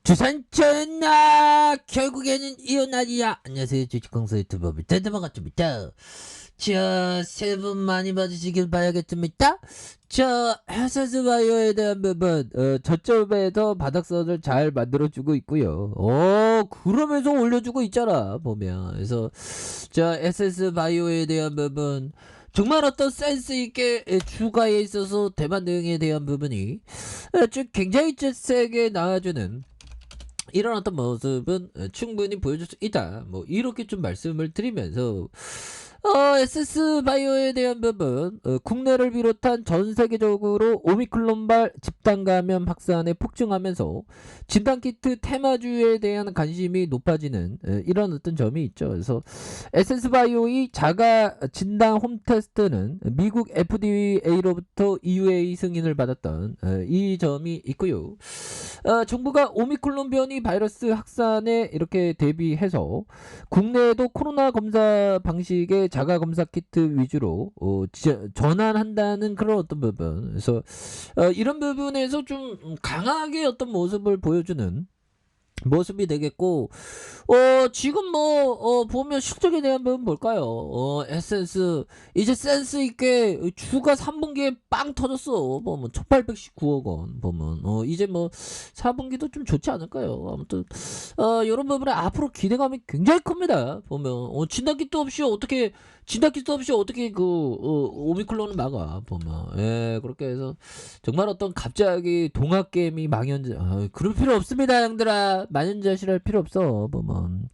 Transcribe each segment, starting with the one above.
주산천나 결국에는 이혼하리야. 안녕하세요, 주식공사 유튜버 밑에드만 같습니다. 자, 새해 복 많이 받으시길 바라겠습니다. 자, 해서스바이오에 대한 부분 저점에서 바닥선을 잘 만들어주고 있고요. 그러면서 올려주고 있잖아 보면. 그래서 자, SS바이오에 대한 부분 정말 어떤 센스 있게 주가에 있어서 대만 대응에 대한 부분이 좀 굉장히 세게 나와주는 이런 어떤 모습은 충분히 보여줄 수 있다. 뭐 이렇게 좀 말씀을 드리면서 SS바이오에 대한 부분 국내를 비롯한 전 세계적으로 오미크론발 집단 감염 확산에 폭증하면서 진단키트 테마주에 대한 관심이 높아지는 이런 어떤 점이 있죠. 그래서 SS바이오의 자가 진단 홈테스트는 미국 FDA로부터 EUA 승인을 받았던 이 점이 있고요. 정부가 오미크론 변이 바이러스 확산에 이렇게 대비해서 국내에도 코로나 검사 방식의 자가 검사 키트 위주로 전환한다는 그런 어떤 부분. 그래서 이런 부분에서 좀 강하게 어떤 모습을 보여주는 모습이 되겠고, 지금 보면 실적에 대한 부분 볼까요? 에센스, 이제 센스있게 주가 3분기에 빵 터졌어. 보면, 1819억 원, 보면, 이제 4분기도 좀 좋지 않을까요? 아무튼, 이런 부분에 앞으로 기대감이 굉장히 큽니다. 보면, 진단키트 없이 어떻게 오미클론을 막아, 보면. 예, 그렇게 해서, 정말 어떤 갑자기 동학개미 망연자, 그럴 필요 없습니다, 형들아. 망연자실할 필요 없어, 보면.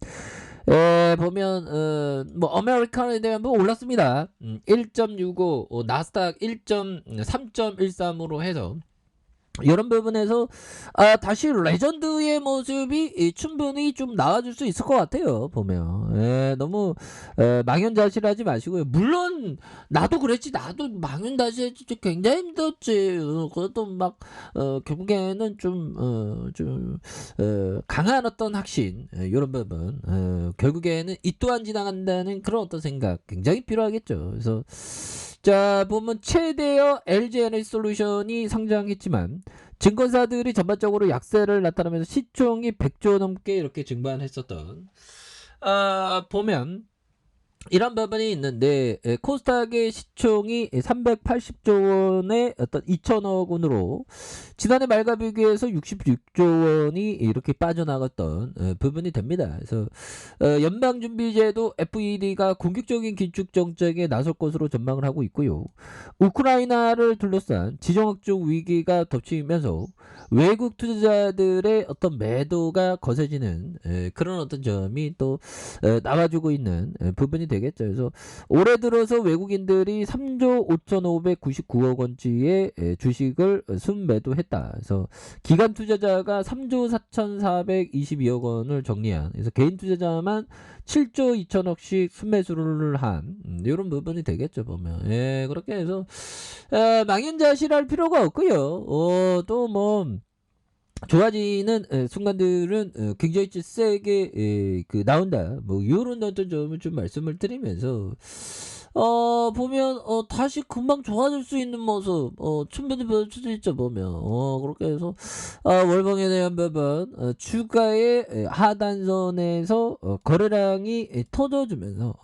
보면, 아메리칸에 대한 뭐 올랐습니다. 1.65, 나스닥 3.13으로 해서, 이런 부분에서 다시 레전드의 모습이 충분히 좀 나와줄 수 있을 것 같아요. 보면 너무 망연자실하지 마시고요. 물론 나도 그랬지. 나도 망연자실했지. 굉장히 힘들었지. 그것도 막 결국에는 좀 강한 어떤 확신 이런 부분 결국에는 이 또한 지나간다는 그런 어떤 생각 굉장히 필요하겠죠. 그래서 자, 보면 최대의 LG에너지솔루션이 성장했지만 증권사들이 전반적으로 약세를 나타내면서 시총이 100조 넘게 이렇게 증반했었던 보면 이런 부분이 있는데 코스닥의 시총이 380조 원의 어떤 2천억 원으로 지난해 말과 비교해서 66조 원이 이렇게 빠져나갔던 부분이 됩니다. 그래서 연방준비제도 FED가 공격적인 긴축 정책에 나설 것으로 전망을 하고 있고요. 우크라이나를 둘러싼 지정학적 위기가 덮치면서 외국 투자자들의 어떤 매도가 거세지는 그런 어떤 점이 또 나와주고 있는 부분이 되겠죠. 그래서 올해 들어서 외국인들이 3조 5,599억 원치의 주식을 순매도했다. 그래서 기관 투자자가 3조 4,422억 원을 정리한. 그래서 개인 투자자만 7조 2천억씩 순매수를 한 이런 부분이 되겠죠. 보면 그렇게 해서 망연자실할 필요가 없고요. 또 좋아지는 순간들은 굉장히 세게 나온다. 뭐 이런 어떤 점을 좀 말씀을 드리면서 보면 다시 금방 좋아질 수 있는 모습 충분히 보여줄 수 있죠. 보면 그렇게 해서 월봉에 대한 부분 주가의 하단선에서 거래량이 터져주면서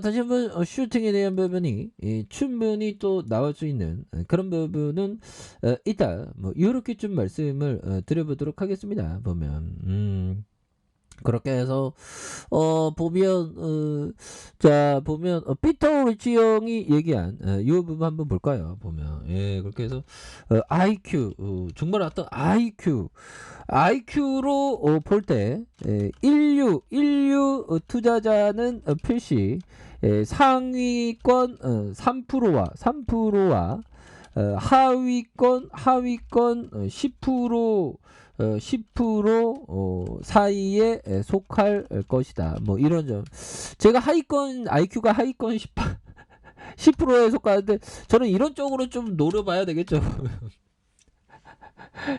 다시 한번 슈팅에 대한 부분이 충분히 또 나올 수 있는 그런 부분은 있다. 뭐 이렇게 좀 말씀을 드려보도록 하겠습니다. 보면 그렇게 해서 보면 피터 리치 형이 얘기한 이 부분 한번 볼까요? 보면 그렇게 해서 IQ 정말 어떤 IQ로 볼 때 인류 투자자는 필시 상위권 3%와 하위권 10% 사이에 속할 것이다. 뭐 이런 점. 제가 IQ가 하위권 10%에 속하는데 저는 이런 쪽으로 좀 노려봐야 되겠죠.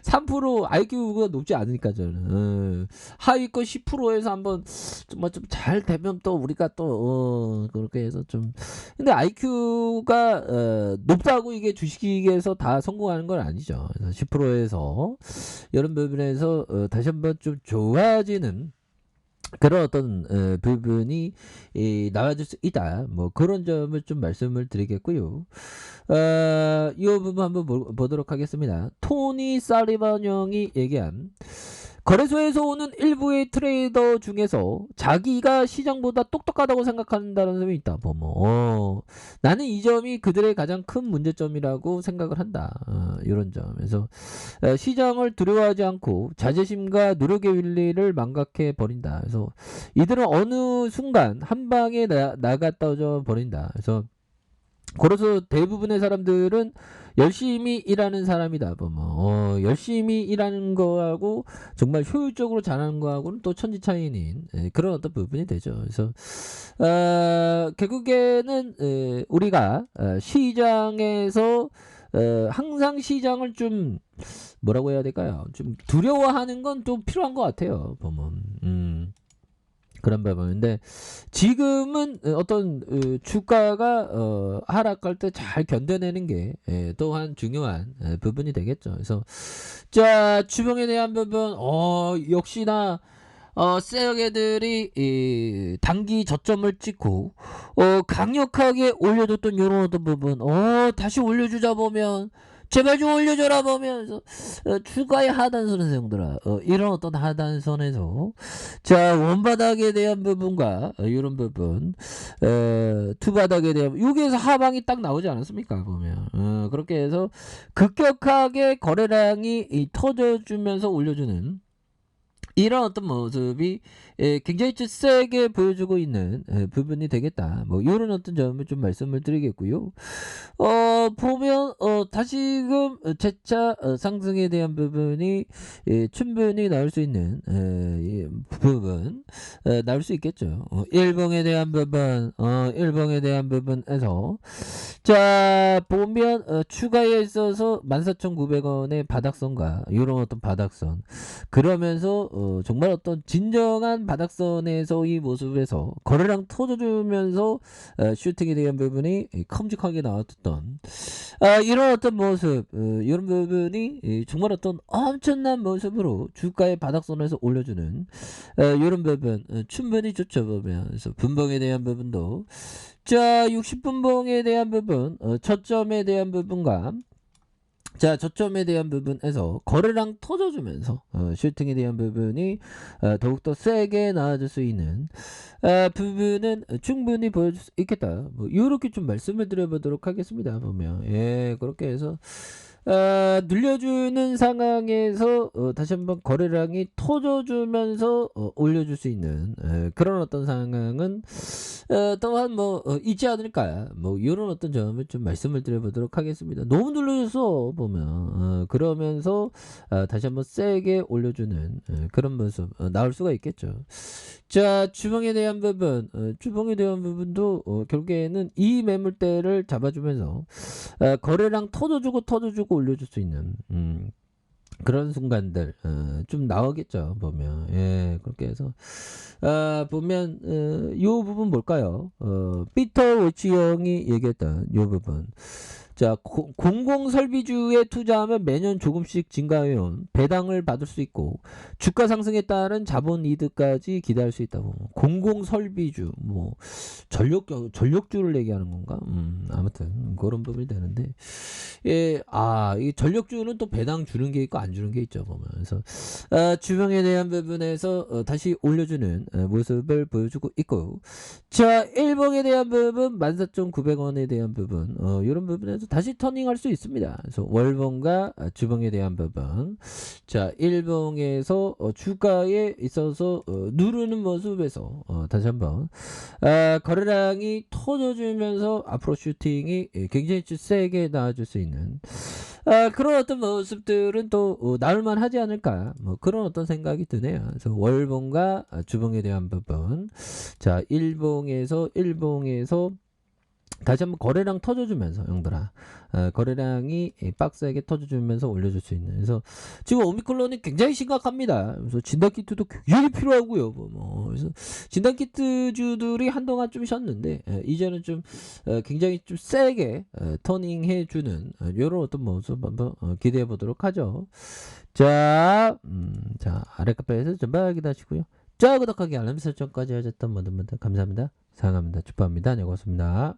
3% IQ가 높지 않으니까 저는. 하위권 10%에서 한번 정말 좀 잘 되면 또 우리가 또 그렇게 해서 좀 근데 IQ가 높다고 이게 주식에서 다 성공하는 건 아니죠. 그래서 10%에서 이런 부분에서 다시 한번 좀 좋아지는 그런 어떤 부분이 나와줄 수 있다. 뭐 그런 점을 좀 말씀을 드리겠고요. 이 부분 한번 보도록 하겠습니다. 토니 살리반 형이 얘기한 거래소에서 오는 일부의 트레이더 중에서 자기가 시장보다 똑똑하다고 생각한다는 사람이 있다. 나는 이 점이 그들의 가장 큰 문제점이라고 생각을 한다. 이런 점에서 시장을 두려워하지 않고 자존심과 노력의 윤리를 망각해 버린다. 그래서 이들은 어느 순간 한 방에 나갔다 버린다. 그래서 그래서 대부분의 사람들은 열심히 일하는 사람이다. 열심히 일하는 거하고 정말 효율적으로 잘하는 거하고는 또 천지 차이인 그런 어떤 부분이 되죠. 그래서 결국에는 우리가 시장에서 항상 시장을 좀 뭐라고 해야 될까요? 좀 두려워하는 건 좀 필요한 것 같아요. 보면. 그런 부분인데 지금은 어떤 주가가 하락할 때 잘 견뎌내는 게 또한 중요한 부분이 되겠죠. 그래서 자 주봉에 대한 부분 역시나 셀러게들이 단기 저점을 찍고 강력하게 올려줬던 이런 어떤 부분 다시 올려주자 보면 제발 좀 올려줘라 보면서 주가의 하단선에서 형들아 이런 어떤 하단선에서 자 원바닥에 대한 부분과 이런 부분 투바닥에 대한 여기에서 하방이 딱 나오지 않았습니까 보면 그렇게 해서 급격하게 거래량이 터져주면서 올려주는 이런 어떤 모습이 굉장히 좀 세게 보여주고 있는 부분이 되겠다. 뭐 이런 어떤 점을 좀 말씀을 드리겠고요. 보면 다시금 재차 상승에 대한 부분이 충분히 나올 수 있는 부분 나올 수 있겠죠. 일봉에 대한 부분, 일봉에 대한 부분에서 자 보면 추가에 있어서 14,900원의 바닥선과 이런 어떤 바닥선 그러면서 정말 어떤 진정한 바닥선에서의 모습에서 거래량 터져주면서 슈팅에 대한 부분이 큼직하게 나왔던 이런 어떤 모습 이런 부분이 정말 어떤 엄청난 모습으로 주가의 바닥선에서 올려주는 이런 부분 충분히 좋죠 보면 그래서 분봉에 대한 부분도 자 60분봉에 대한 부분 저점에 대한 부분과 자 저점에 대한 부분에서 거래량 터져주면서 슈팅에 대한 부분이 더욱더 세게 나아질 수 있는 부분은 충분히 보여줄 수 있겠다 뭐 이렇게 좀 말씀을 드려보도록 하겠습니다 보면 그렇게 해서 늘려주는 상황에서 다시 한번 거래량이 터져주면서 올려줄 수 있는 그런 어떤 상황은 또한 뭐 있지 않을까 뭐 이런 어떤 점을 좀 말씀을 드려보도록 하겠습니다. 너무 눌러줘서 보면 그러면서 다시 한번 세게 올려주는 그런 모습 나올 수가 있겠죠. 자 주봉에 대한 부분 주봉에 대한 부분도 결국에는 이 매물대를 잡아주면서 거래량 터져주고 올려줄 수 있는 그런 순간들 좀 나오겠죠 보면 그렇게 해서 보면 요 부분 뭘까요 피터 워치 형이 얘기했던 요 부분 자 공공설비주에 투자하면 매년 조금씩 증가해온 배당을 받을 수 있고 주가 상승에 따른 자본 이득까지 기대할 수 있다고 공공설비주 뭐 전력주를 얘기하는 건가 아무튼 그런 부분이 되는데 이 전력주는 또 배당 주는 게 있고 안 주는 게 있죠 보면 그래서 주봉에 대한 부분에서 다시 올려주는 모습을 보여주고 있고 자 일봉에 대한 부분 14,900원에 대한 부분 이런 부분에서 다시 터닝할 수 있습니다. 그래서 월봉과 주봉에 대한 부분 자 일봉에서 주가에 있어서 누르는 모습에서 다시 한번 거래량이 터져주면서 앞으로 슈팅이 굉장히 세게 나와줄 수 있는 그런 어떤 모습들은 또 나올만 하지 않을까 뭐 그런 어떤 생각이 드네요. 그래서 월봉과 주봉에 대한 부분 자 일봉에서 다시 한번 거래량 터져주면서 형들아 거래량이 빡세게 터져주면서 올려줄 수 있는. 그래서 지금 오미클론이 굉장히 심각합니다. 그래서 진단키트도 굉장히 필요하고요. 그래서 진단키트주들이 한동안 좀 쉬었는데 이제는 좀 굉장히 좀 세게 터닝해주는 이런 어떤 모습 한번 기대해 보도록 하죠. 자, 자 아래 카페에서 전방 확인하시고요. 자 구독하기 알람 설정까지 하셨던 모든 분들 감사합니다. 사랑합니다. 축복합니다. 네, 고맙습니다.